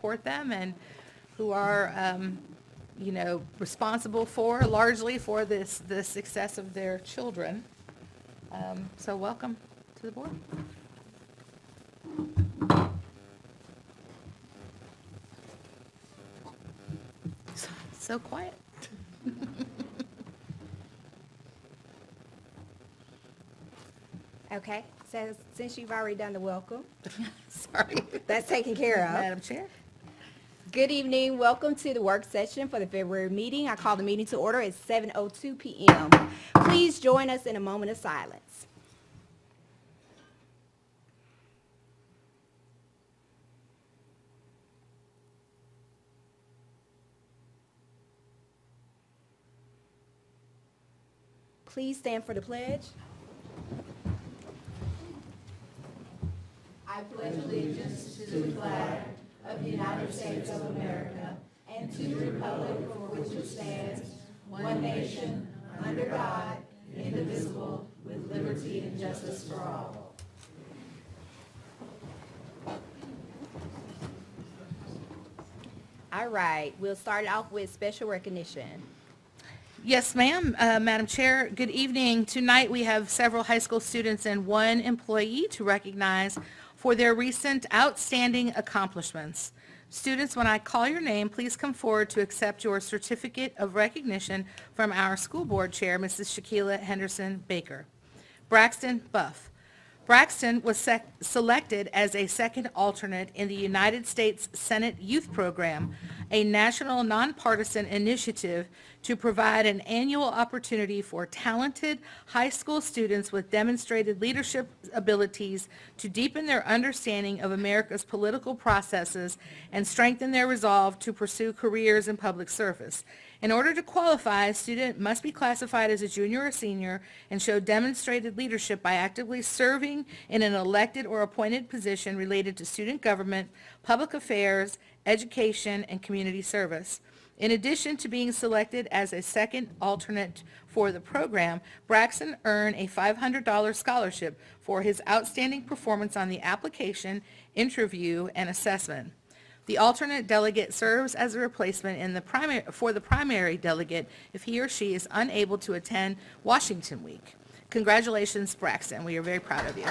support them and who are, responsible largely for the success of their children. So welcome to the board. So quiet. Okay, so since you've already done the welcome, Sorry. that's taken care of. Madam Chair. Good evening, welcome to the work session for the February meeting. I call the meeting to order at 7:02 p.m. Please join us in a moment of silence. Please stand for the pledge. I pledge allegiance to the flag of the United States of America and to the republic for which it stands, one nation, under God, indivisible, with liberty and justice for all. All right, we'll start off with special recognition. Yes, ma'am. Madam Chair, good evening. Tonight we have several high school students and one employee to recognize for their recent outstanding accomplishments. Students, when I call your name, please come forward to accept your certificate of recognition from our school board chair, Mrs. Shaquila Henderson Baker. Braxton Buff. Braxton was selected as a second alternate in the United States Senate Youth Program, a national nonpartisan initiative to provide an annual opportunity for talented high school students with demonstrated leadership abilities to deepen their understanding of America's political processes and strengthen their resolve to pursue careers in public service. In order to qualify, a student must be classified as a junior or senior and show demonstrated leadership by actively serving in an elected or appointed position related to student government, public affairs, education, and community service. In addition to being selected as a second alternate for the program, Braxton earned a $500 scholarship for his outstanding performance on the application, interview, and assessment. The alternate delegate serves as a replacement for the primary delegate if he or she is unable to attend Washington Week. Congratulations, Braxton. We are very proud of you.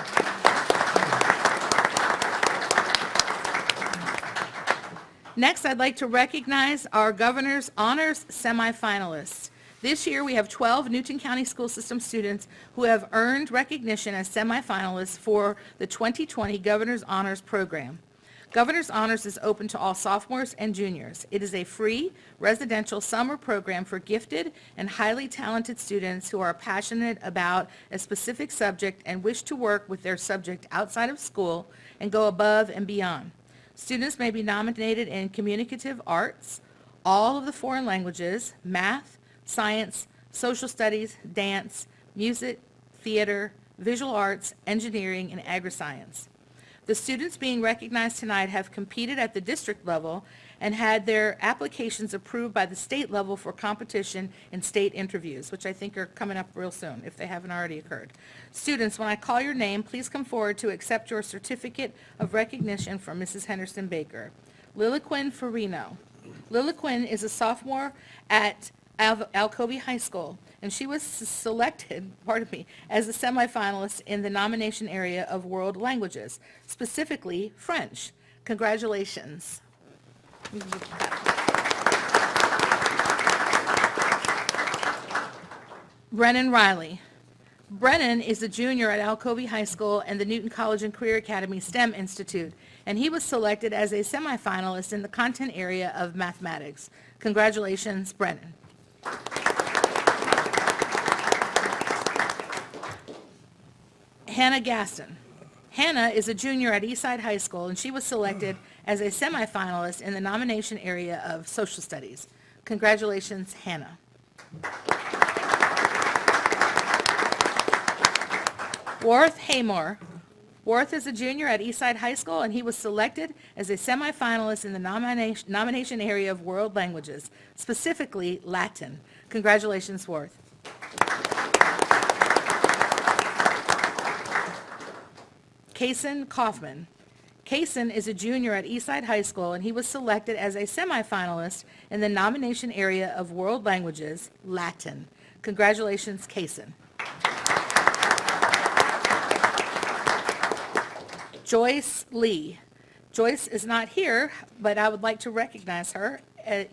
Next, I'd like to recognize our Governor's Honors semifinalists. This year, we have 12 Newton County School System students who have earned recognition as semifinalists for the 2020 Governor's Honors Program. Governor's Honors is open to all sophomores and juniors. It is a free residential summer program for gifted and highly talented students who are passionate about a specific subject and wish to work with their subject outside of school and go above and beyond. Students may be nominated in communicative arts, all of the foreign languages, math, science, social studies, dance, music, theater, visual arts, engineering, and agri-science. The students being recognized tonight have competed at the district level and had their applications approved by the state level for competition in state interviews, which I think are coming up real soon, if they haven't already occurred. Students, when I call your name, please come forward to accept your certificate of recognition from Mrs. Henderson Baker. Liliquin Farino. Liliquin is a sophomore at Alcobey High School, and she was selected, as a semifinalist in the nomination area of world languages, specifically French. Congratulations. Brennan Riley. Brennan is a junior at Alcobey High School and the Newton College and Career Academy STEM Institute, and he was selected as a semifinalist in the content area of mathematics. Congratulations, Brennan. Hannah Gaston. Hannah is a junior at Eastside High School, and she was selected as a semifinalist in the nomination area of social studies. Congratulations, Hannah. Worth Haymore. Worth is a junior at Eastside High School, and he was selected as a semifinalist in the nomination area of world languages, specifically Latin. Congratulations, Worth. Kason Kaufman. Kaysen is a junior at Eastside High School, and he was selected as a semifinalist in the nomination area of World Languages, Latin. Congratulations, Kaysen. Joyce Lee. Joyce is not here, but I would like to recognize her,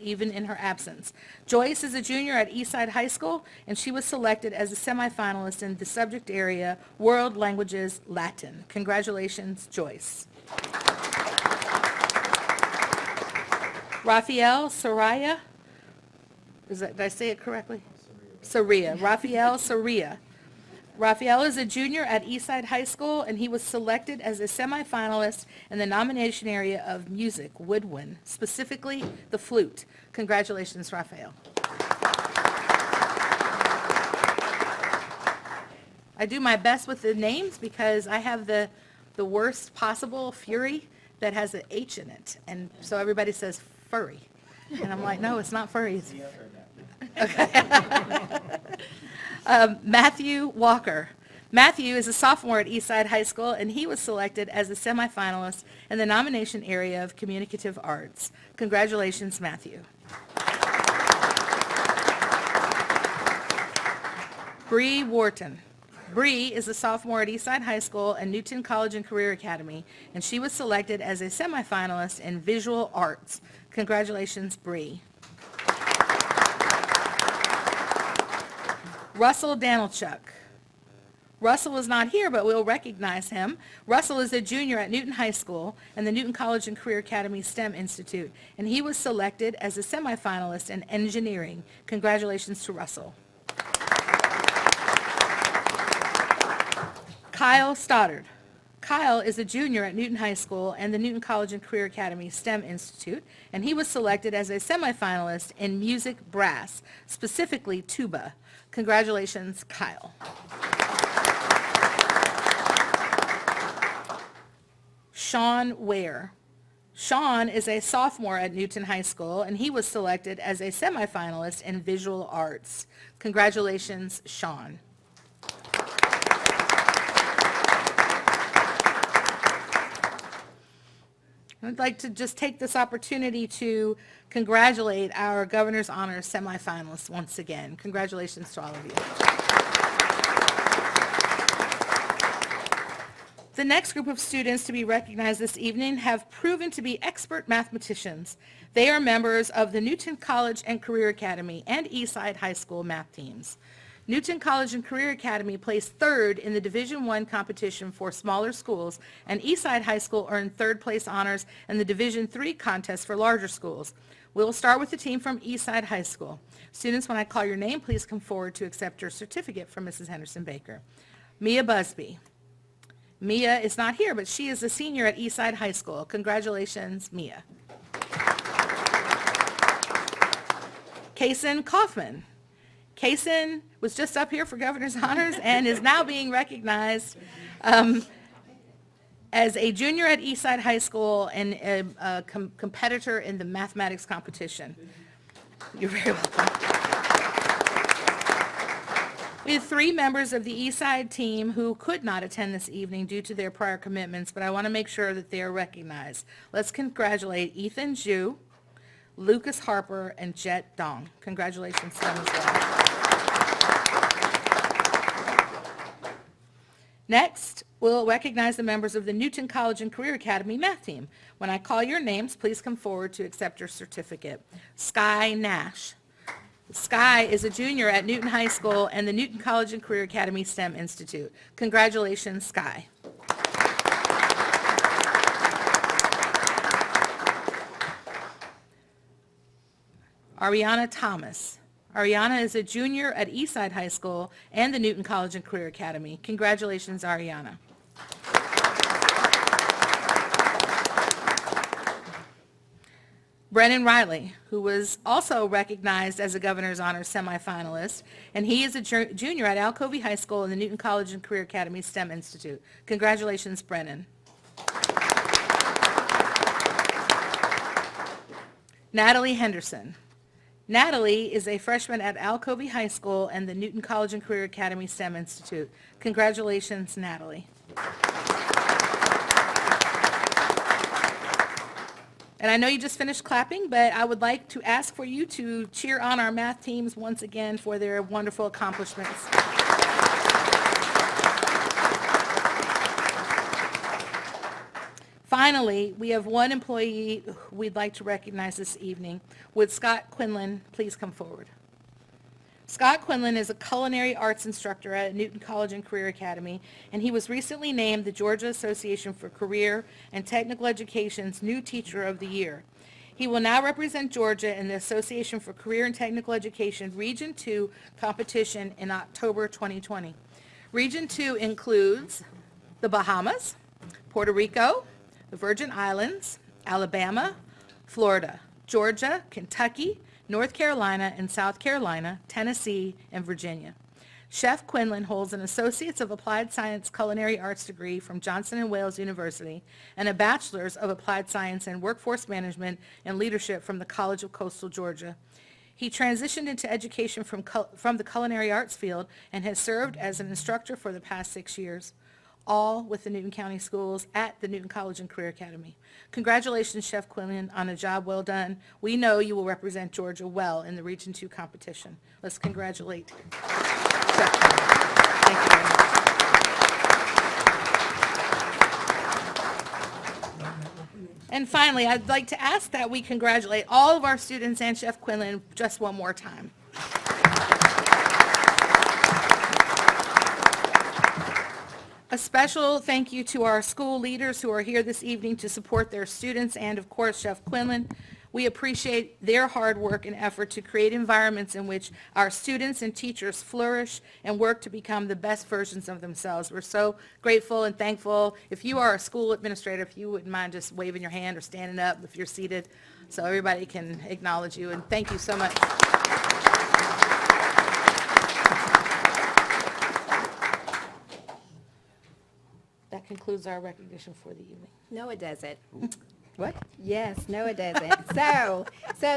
even in her absence. Joyce is a junior at Eastside High School, and she was selected as a semifinalist in the subject area World Languages, Latin. Congratulations, Joyce. Raphael Saraya. Did I say it correctly? Saria. Raphael Saria. Raphael is a junior at Eastside High School, and he was selected as a semifinalist in the nomination area of music, woodwind, specifically the flute. Congratulations, Raphael. I do my best with the names because I have the worst possible fury that has an H in it. And so everybody says furry. And I'm like, no, it's not furry. It's... Okay. Matthew Walker. Matthew is a sophomore at Eastside High School, and he was selected as a semifinalist in the nomination area of communicative arts. Congratulations, Matthew. Bree Wharton. Bree is a sophomore at Eastside High School and Newton College and Career Academy, and she was selected as a semifinalist in visual arts. Congratulations, Bree. Russell Danilchuk. Russell is not here, but we'll recognize him. Russell is a junior at Newton High School and the Newton College and Career Academy STEM Institute, and he was selected as a semifinalist in engineering. Congratulations to Russell. Kyle Stoddard. Kyle is a junior at Newton High School and the Newton College and Career Academy STEM Institute, and he was selected as a semifinalist in music brass, specifically tuba. Congratulations, Kyle. Sean Ware. Sean is a sophomore at Newton High School, and he was selected as a semifinalist in visual arts. Congratulations, Sean. I'd like to just take this opportunity to congratulate our Governor's Honors semifinalists once again. Congratulations to all of you. The next group of students to be recognized this evening have proven to be expert mathematicians. They are members of the Newton College and Career Academy and Eastside High School math teams. Newton College and Career Academy placed third in the Division I competition for smaller schools, and Eastside High School earned third place honors in the Division III contest for larger schools. We'll start with the team from Eastside High School. Students, when I call your name, please come forward to accept your certificate from Mrs. Henderson Baker. Mia Busby. Mia is not here, but she is a senior at Eastside High School. Congratulations, Mia. Kaysen Kaufman. Kaysen was just up here for Governor's Honors and is now being recognized as a junior at Eastside High School and a competitor in the mathematics competition. You're very welcome. We have three members of the Eastside team who could not attend this evening due to their prior commitments, but I want to make sure that they are recognized. Let's congratulate Ethan Zhu, Lucas Harper, and Jet Dong. Congratulations to them as well. Next, we'll recognize the members of the Newton College and Career Academy math team. When I call your names, please come forward to accept your certificate. Sky Nash. Sky is a junior at Newton High School and the Newton College and Career Academy STEM Institute. Congratulations, Sky. Ariana Thomas. Ariana is a junior at Eastside High School and the Newton College and Career Academy. Congratulations, Ariana. Brennan Riley, who was also recognized as a Governor's Honors semifinalist, and he is a junior at Alcovey High School and the Newton College and Career Academy STEM Institute. Congratulations, Brennan. Natalie Henderson. Natalie is a freshman at Alcovey High School and the Newton College and Career Academy STEM Institute. Congratulations, Natalie. And I know you just finished clapping, but I would like to ask for you to cheer on our math teams once again for their wonderful accomplishments. Finally, we have one employee we'd like to recognize this evening. Would Scott Quinlan please come forward? Scott Quinlan is a culinary arts instructor at Newton College and Career Academy, and he was recently named the Georgia Association for Career and Technical Education's New Teacher of the Year. He will now represent Georgia in the Association for Career and Technical Education Region 2 competition in October 2020. Region 2 includes the Bahamas, Puerto Rico, the Virgin Islands, Alabama, Florida, Georgia, Kentucky, North Carolina, and South Carolina, Tennessee, and Virginia. Chef Quinlan holds an Associate's of Applied Science Culinary Arts degree from Johnson & Wales University and a Bachelor's of Applied Science in Workforce Management and Leadership from the College of Coastal Georgia. He transitioned into education from the culinary arts field and has served as an instructor for the past 6 years, all with the Newton County Schools at the Newton College and Career Academy. Congratulations, Chef Quinlan, on a job well done. We know you will represent Georgia well in the Region 2 competition. Let's congratulate Chef Quinlan. Thank you very much. And finally, I'd like to ask that we congratulate all of our students and Chef Quinlan just one more time. A special thank you to our school leaders who are here this evening to support their students and, of course, Chef Quinlan. We appreciate their hard work and effort to create environments in which our students and teachers flourish and work to become the best versions of themselves. We're so grateful and thankful. If you are a school administrator, if you wouldn't mind just waving your hand or standing up if you're seated so everybody can acknowledge you. And thank you so much. That concludes our recognition for the evening. No, it doesn't. What? Yes, no, it doesn't. So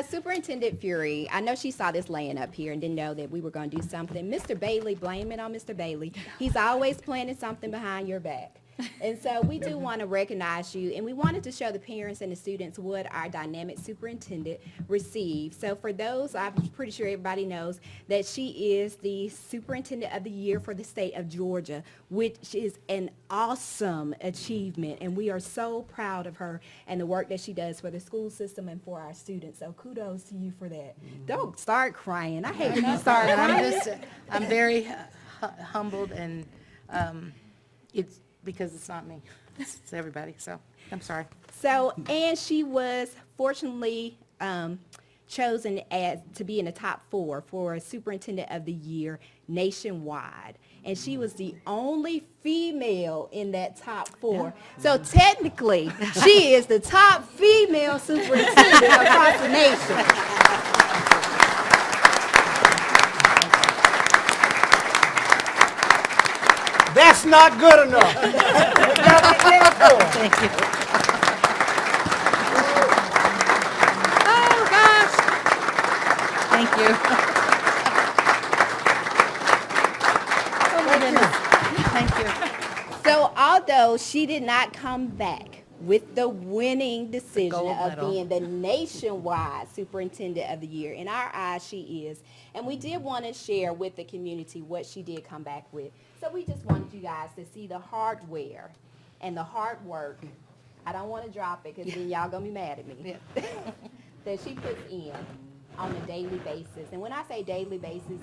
Superintendent Fury, I know she saw this laying up here and didn't know that we were going to do something. Mr. Bailey, blame it on Mr. Bailey. He's always planning something behind your back. And so we do want to recognize you, and we wanted to show the parents and the students what our dynamic superintendent received. So for those, I'm pretty sure everybody knows that she is the Superintendent of the Year for the state of Georgia, which is an awesome achievement, and we are so proud of her and the work that she does for the school system and for our students. So kudos to you for that. Don't start crying. I hate when you start crying. I'm very humbled, and it's because it's not me. It's everybody, so I'm sorry. So, and she was fortunately chosen to be in the top 4 for Superintendent of the Year nationwide. And she was the only female in that top 4. So technically, she is the top female superintendent across the nation. That's not good enough. Thank you. Oh, gosh. Thank you. Oh, my goodness. Thank you. So although she did not come back with the winning decision gold of medal. being the nationwide Superintendent of the Year, in our eyes she is. And we did want to share with the community what she did come back with. So we just wanted you guys to see the hardware and the hard work. I don't want to drop it because then y'all going to be mad at me. Yeah. That she puts in on a daily basis. And when I say daily basis,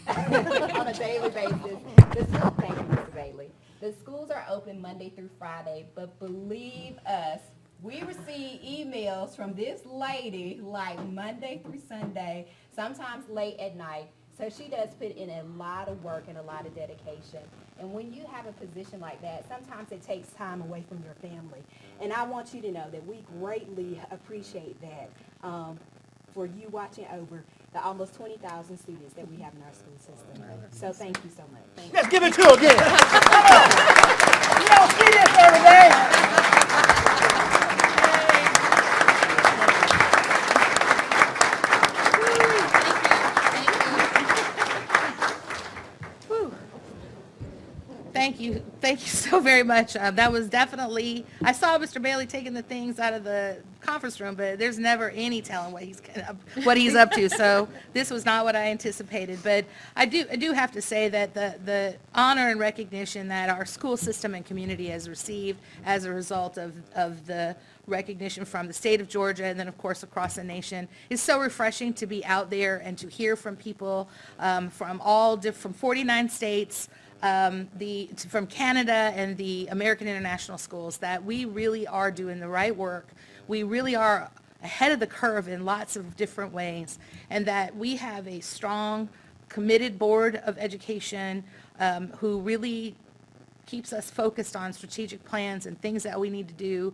on a daily basis, thank you, Mr. Bailey. The schools are open Monday through Friday, but believe us, we receive emails from this lady like Monday through Sunday, sometimes late at night. So she does put in a lot of work and a lot of dedication. And when you have a position like that, sometimes it takes time away from your family. And I want you to know that we greatly appreciate that for you watching over the almost 20,000 students that we have in our school system. So thank you so much. Thank you. Let's give it to her again. You don't see this every day. Thank you. Thank you so very much. That was definitely, I saw Mr. Bailey taking the things out of the conference room, but there's never any telling what he's up to. So this was not what I anticipated. But I do have to say that the honor and recognition that our school system and community has received as a result of the recognition from the state of Georgia and then, of course, across the nation is so refreshing to be out there and to hear from people from 49 states, from Canada and the American International Schools, that we really are doing the right work. We really are ahead of the curve in lots of different ways, and that we have a strong, committed Board of Education who really keeps us focused on strategic plans and things that we need to do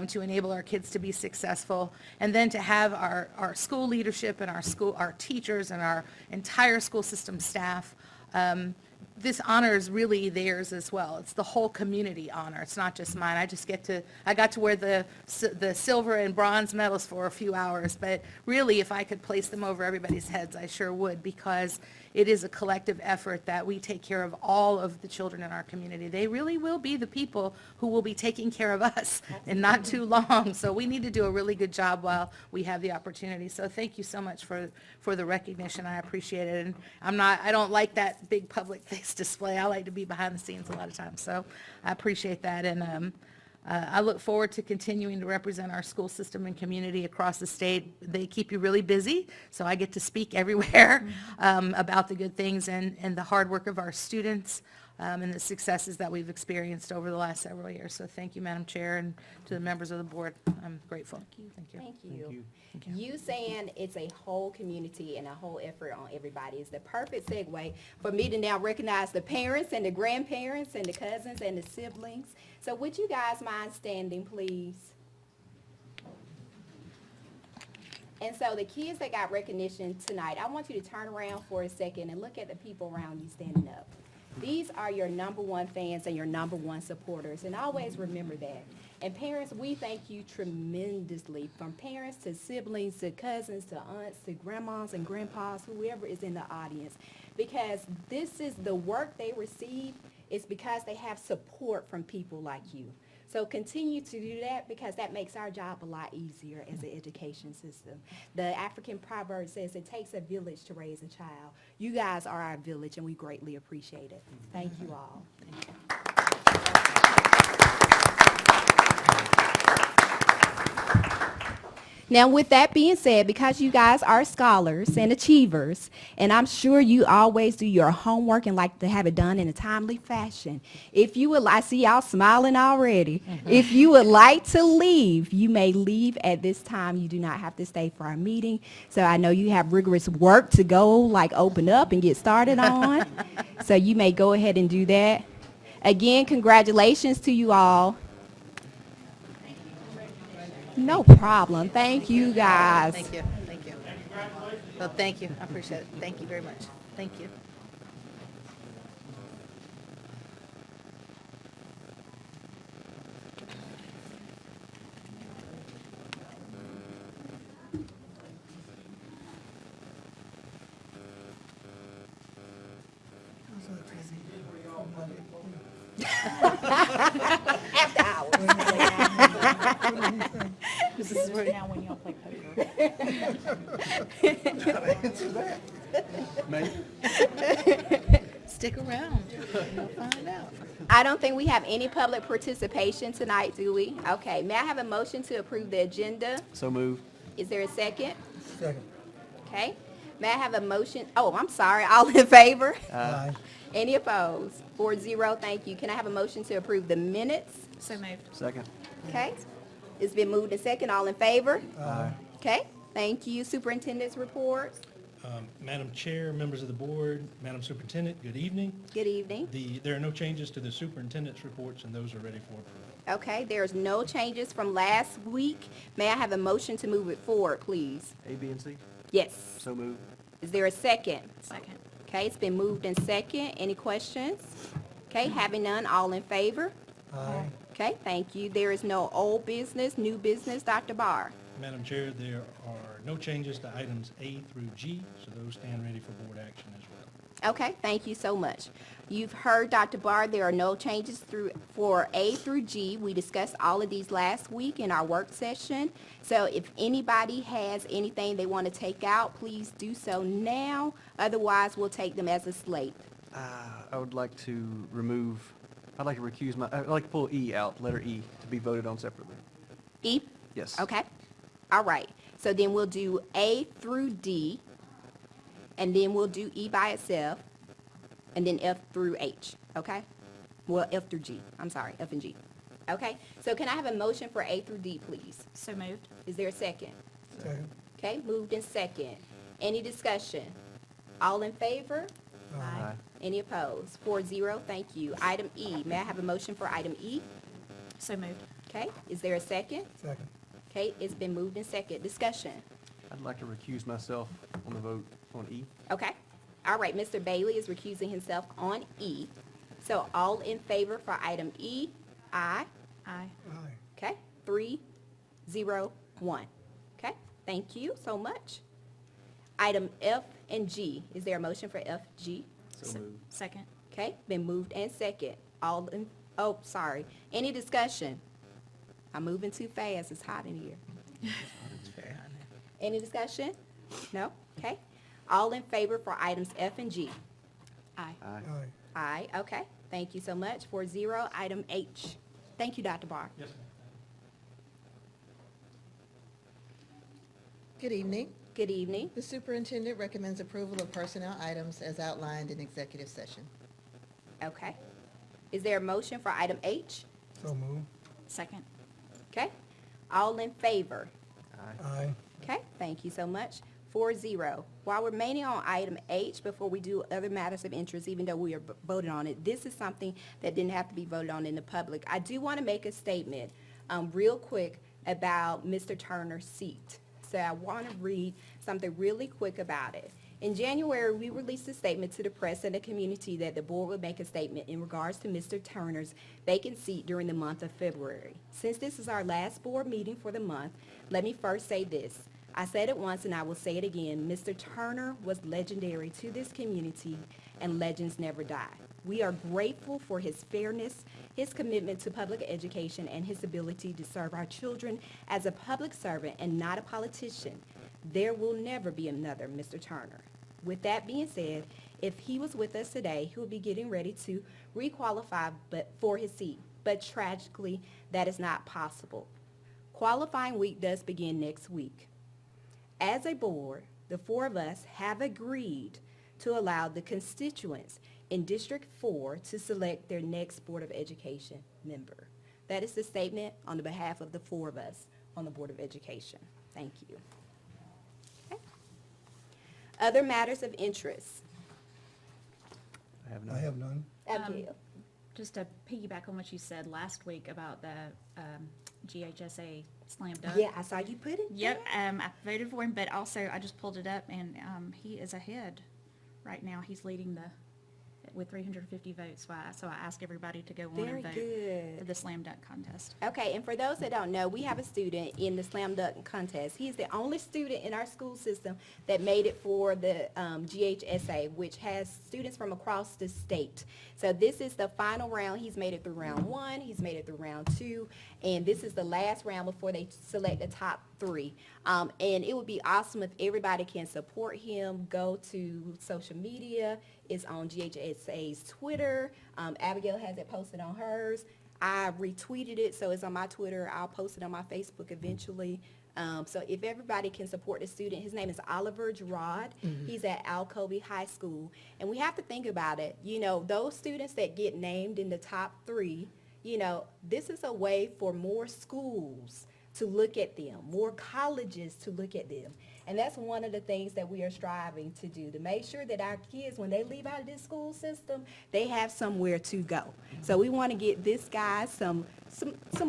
to enable our kids to be successful. And then to have our school leadership and our teachers and our entire school system staff. This honor is really theirs as well. It's the whole community honor. It's not just mine. I got to wear the silver and bronze medals for a few hours, but really if I could place them over everybody's heads, I sure would, because it is a collective effort that we take care of all of the children in our community. They really will be the people who will be taking care of us in not too long. So we need to do a really good job while we have the opportunity. So thank you so much for the recognition. I appreciate it. And I don't like that big public face display. I like to be behind the scenes a lot of times. So I appreciate that. And I look forward to continuing to represent our school system and community across the state. They keep you really busy, so I get to speak everywhere about the good things and the hard work of our students and the successes that we've experienced over the last several years. So thank you, Madam Chair, and to the members of the board. I'm grateful. Thank you. Thank you. You saying it's a whole community and a whole effort on everybody is the perfect segue for me to now recognize the parents and the grandparents and the cousins and the siblings. So would you guys mind standing, please? And so the kids that got recognition tonight, I want you to turn around for a second and look at the people around you standing up. These are your number one fans and your number one supporters, and always remember that. And parents, we thank you tremendously, from parents to siblings to cousins to aunts to grandmas and grandpas, whoever is in the audience, because this is the work they receive is because they have support from people like you. So continue to do that, because that makes our job a lot easier as an education system. The African proverb says it takes a village to raise a child. You guys are our village, and we greatly appreciate it. Thank you all. Now, with that being said, because you guys are scholars and achievers, and I'm sure you always do your homework and like to have it done in a timely fashion, if you would, I see y'all smiling already. If you would like to leave, you may leave at this time. You do not have to stay for our meeting. So I know you have rigorous work to go, like open up and get started on. So you may go ahead and do that. Again, congratulations to you all. No problem. Thank you, guys. Thank you. Thank you. Well, thank you. I appreciate it. Thank you very much. Thank you. This is right now when y'all play poker. Stick around. You'll find out. I don't think we have any public participation tonight, do we? Okay, may I have a motion to approve the agenda? So move. Is there a second? Second. Okay. May I have a motion? Oh, I'm sorry. All in favor? Aye. Any opposed? 4-0, thank you. Can I have a motion to approve the minutes? So moved. Second. Okay. It's been moved and second. All in favor? Aye. Okay, thank you. Superintendent's reports. Madam Chair, members of the board, Madam Superintendent, good evening. Good evening. There are no changes to the superintendent's reports, and those are ready for approval. Okay, there's no changes from last week. May I have a motion to move it forward, please? A, B, and C. Yes. So move. Is there a second? Second. Okay, it's been moved and second. Any questions? Okay, having none, all in favor? Aye. Okay, thank you. There is no old business, new business. Dr. Barr. Madam Chair, there are no changes to items A through G, so those stand ready for board action as Okay, thank you so much. You've heard Dr. Barr, there are no changes for A through G. We discussed all of these last week in our work session. So if anybody has anything they want to take out, please do so now. Otherwise, we'll take them as a slate. I would like to remove, I'd like to recuse I'd like to pull E out, letter E, to be voted on separately. E? Yes. Okay. All right. So then we'll do A through D, and then we'll do E by itself, and then F through H, okay? Well, F through G. I'm sorry, F and G. Okay, so can I have a motion for A through D, please? So moved. Is there a second? Second. Okay, moved in second. Any discussion? All in favor? Aye. Any opposed? 4-0, thank you. Item E, may I have a motion for item E? So moved. Okay, is there a second? Second. Okay, it's been moved in second. Discussion? I'd like to recuse myself on the vote on E. Okay. All right, Mr. Bailey is recusing himself on E. So all in favor for item E, aye. Aye. Aye. Okay, 3-0-1. Okay, thank you so much. Item F and G, is there a motion for F, G? So moved. Second. Okay, been moved and second. All in, oh, sorry. Any discussion? I'm moving too fast, it's hot in here. Any discussion? No? Okay. All in favor for items F and G? Aye. Aye. Aye. Aye, okay. Thank you so much. 4-0, item H. Thank you, Dr. Barr. Yes, ma'am. Good evening. Good evening. The superintendent recommends approval of personnel items as outlined in executive session. Okay. Is there a motion for item H? So move. Second. Okay. All in favor? Aye. Aye. Okay, thank you so much. 4-0. While remaining on item H, before we do other matters of interest, even though we are voting on it, this is something that didn't have to be voted on in the public. I do want to make a statement real quick about Mr. Turner's seat. So I want to read something really quick about it. In January, we released a statement to the press and the community that the board would make a statement in regards to Mr. Turner's vacant seat during the month of February. Since this is our last board meeting for the month, let me first say this. I said it once and I will say it again. Mr. Turner was legendary to this community, and legends never die. We are grateful for his fairness, his commitment to public education, and his ability to serve our children as a public servant and not a politician. There will never be another Mr. Turner. With that being said, if he was with us today, he would be getting ready to requalify for his seat. But tragically, that is not possible. Qualifying week does begin next week. As a board, the four of us have agreed to allow the constituents in District 4 to select their next Board of Education member. That is the statement on the behalf of the four of us on the Board of Education. Thank you. Okay. Other matters of interest. I have I none. have none. Abigail. Just to piggyback on what you said last week about the GHSA slam dunk. Yeah, I saw you put it. Yep, I voted for him, but also I just pulled it up and he is ahead right now. He's leading with 350 votes. So I ask everybody to go on Very and vote good. for the slam dunk contest. Okay, and for those that don't know, we have a student in the slam dunk contest. He's the only student in our school system that made it for the GHSA, which has students from across the state. So this is the final round. He's made it through round 1, he's made it through round 2, and this is the last round before they select the top 3. And it would be awesome if everybody can support him. Go to social media. It's on GHSA's Twitter. Abigail has it posted on hers. I retweeted it, so it's on my Twitter. I'll post it on my Facebook eventually. So if everybody can support the student, his name is Oliver Gerard. He's at Alcobey High School. And we have to think about it. You know, those students that get named in the top 3, you know, this is a way for more schools to look at them, more colleges to look at them. And that's one of the things that we are striving to do, to make sure that our kids, when they leave out of this school system, they have somewhere to go. So we want to get this guy some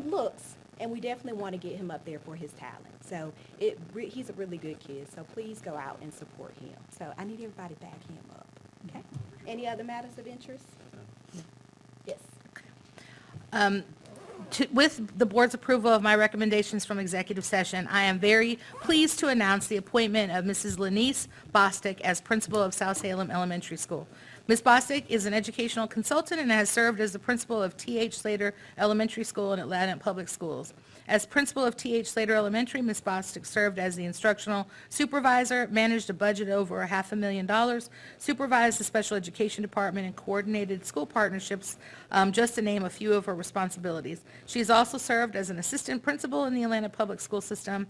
looks, and we definitely want to get him up there for his talent. So he's a really good kid, so please go out and support him. So I need everybody to back him up, okay? Any other matters of interest? No. Yes. With the board's approval of my recommendations from executive session, I am very pleased to announce the appointment of Mrs. Lenice Bostic as principal of South Salem Elementary School. Ms. Bostic is an educational consultant and has served as the principal of T.H. Slater Elementary School in Atlanta Public Schools. As principal of T.H. Slater Elementary, Ms. Bostic served as the instructional supervisor, managed a budget over $500,000, supervised the special education department, and coordinated school partnerships, just to name a few of her responsibilities. She has also served as an assistant principal in the Atlanta Public School System.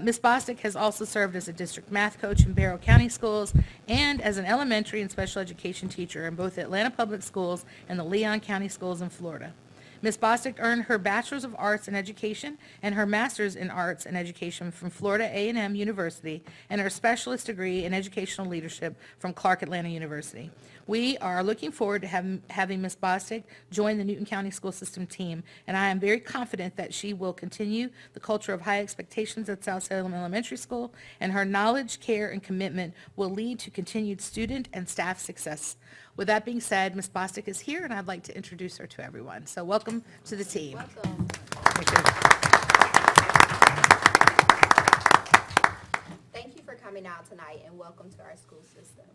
Ms. Bostic has also served as a district math coach in Barrow County Schools and as an elementary and special education teacher in both Atlanta Public Schools and the Leon County Schools in Florida. Ms. Bostic earned her Bachelor's of Arts in Education and her Master's in Arts and Education from Florida A&M University and her specialist degree in Educational Leadership from Clark Atlanta University. We are looking forward to having Ms. Bostic join the Newton County School System team, and I am very confident that she will continue the culture of high expectations at South Salem Elementary School, and her knowledge, care, and commitment will lead to continued student and staff success. With that being said, Ms. Bostic is here, and I'd like to introduce her to everyone. So welcome to the team. Welcome. Thank you for coming out tonight and welcome to our school system.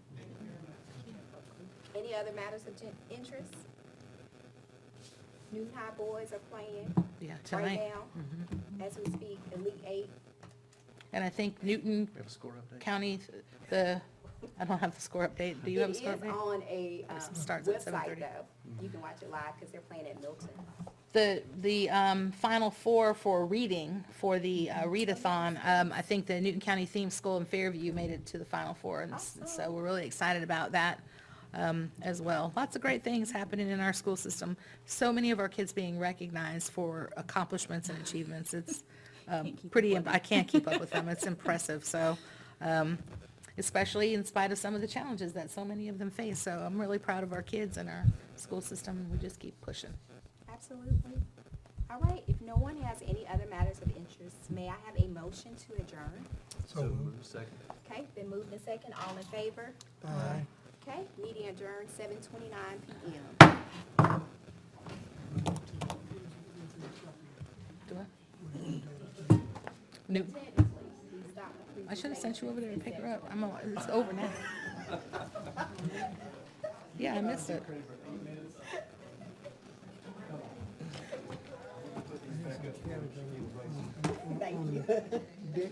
Any other matters of interest? Newton High boys are playing Yeah, right tonight. now as we speak, Elite Eight. And I think Newton We have a score update. County, I don't have the score update. Do you have a score It is update? on a It starts at website 7:30. though. You can watch it live because they're playing at Milton. The Final Four for reading, for the readathon, I think the Newton County Theme School in Fairview made it to the Final Four, and so we're really excited about that as well. Lots of great things happening in our school system. So many of our kids being recognized for accomplishments and achievements. It's I can't keep up with them. It's impressive, so, especially in spite of some of the challenges that so many of them face. So I'm really proud of our kids and our school system, and we just keep pushing. Absolutely. All right, if no one has any other matters of interest, may I have a motion to adjourn? So moved. Second. Okay, been moved in second, all in favor? Aye. Okay, meeting adjourned, 7:29 PM. Do I? Newton. I should have sent you over there to pick her up. It's over now. Yeah, I missed it. Thank you.